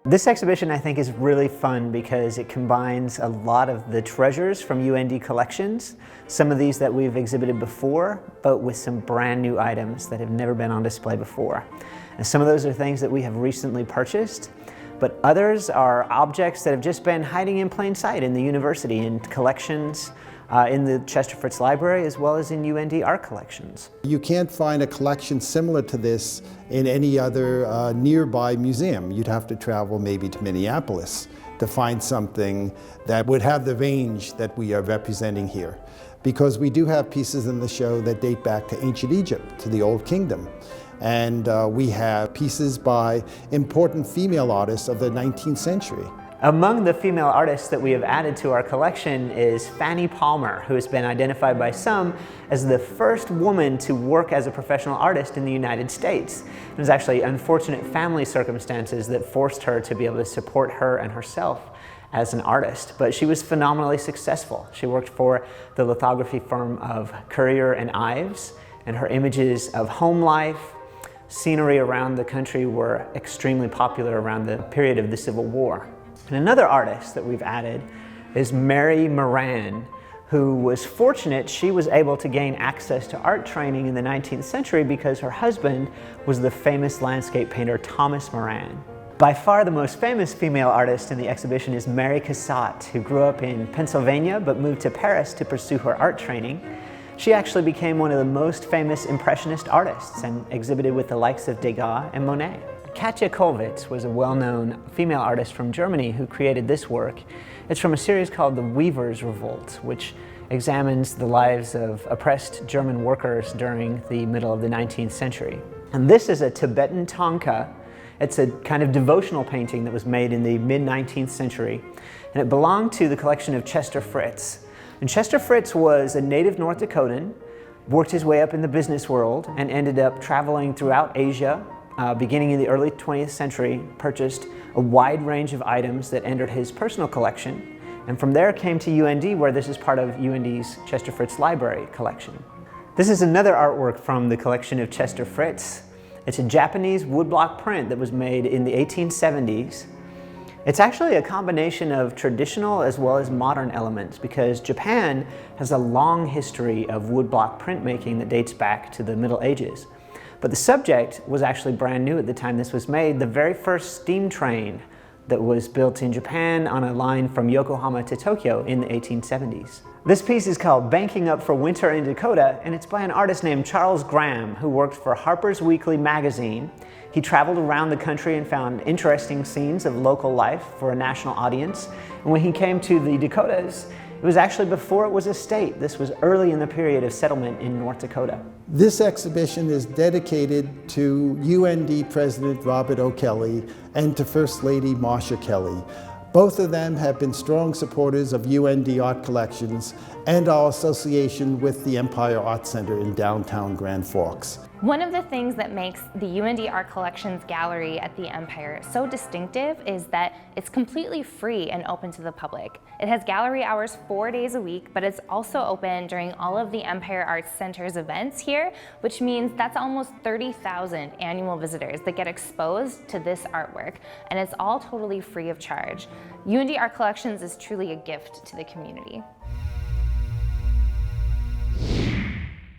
This exhibition I think is really fun because it combines a lot of the treasures from UND collections, some of these that we've exhibited before, but with some brand new items that have never been on display before. And some of those are things that we have recently purchased, but others are objects that have just been hiding in plain sight in the university, in collections, in the Chester Fritz Library, as well as in UND Art Collections. You can't find a collection similar to this in any other nearby museum. You'd have to travel maybe to Minneapolis to find something that would have the range that we are representing here. Because we do have pieces in the show that date back to ancient Egypt, to the Old Kingdom. And we have pieces by important female artists of the 19th century. Among the female artists that we have added to our collection is Fanny Palmer, who has been identified by some as the first woman to work as a professional artist in the United States. It was actually unfortunate family circumstances that forced her to be able to support her and herself as an artist, but she was phenomenally successful. She worked for the lithography firm of Currier and Ives, and her images of home life, scenery around the country were extremely popular around the period of the Civil War. And another artist that we've added is Mary Moran, who was fortunate she was able to gain access to art training in the 19th century because her husband was the famous landscape painter Thomas Moran. By far the most famous female artist in the exhibition is Mary Cassatt, who grew up in Pennsylvania but moved to Paris to pursue her art training. She actually became one of the most famous Impressionist artists and exhibited with the likes of Degas and Monet. Katja Kollwitz was a well-known female artist from Germany who created this work. It's from a series called The Weavers' Revolt, which examines the lives of oppressed German workers during the middle of the 19th century. And this is a Tibetan tanka. It's a kind of devotional painting that was made in the mid-19th century, and it belonged to the collection of Chester Fritz. And Chester Fritz was a native North Dakotan, worked his way up in the business world, and ended up traveling throughout Asia, beginning in the early 20th century, purchased a wide range of items that entered his personal collection, and from there came to UND, where this is part of UND's Chester Fritz Library collection. This is another artwork from the collection of Chester Fritz. It's a Japanese woodblock print that was made in the 1870s. It's actually a combination of traditional as well as modern elements because Japan has a long history of woodblock printmaking that dates back to the Middle Ages. But the subject was actually brand new at the time this was made. The very first steam train that was built in Japan on a line from Yokohama to Tokyo in the 1870s. This piece is called Banking Up for Winter in Dakota, and it's by an artist named Charles Graham, who worked for Harper's Weekly magazine. He traveled around the country and found interesting scenes of local life for a national audience. And when he came to the Dakotas, it was actually before it was a state. This was early in the period of settlement in North Dakota. This exhibition is dedicated to UND President Robert Kelley and to First Lady Marcia Kelley. Both of them have been strong supporters of UND Art Collections and our association with the Empire Art Center in downtown Grand Forks. One of the things that makes the UND Art Collections Gallery at the Empire so distinctive is that it's completely free and open to the public. It has gallery hours 4 days a week, but it's also open during all of the Empire Arts Center's events here, which means that's almost 30,000 annual visitors that get exposed to this artwork, and it's all totally free of charge. UND Art Collections is truly a gift to the community.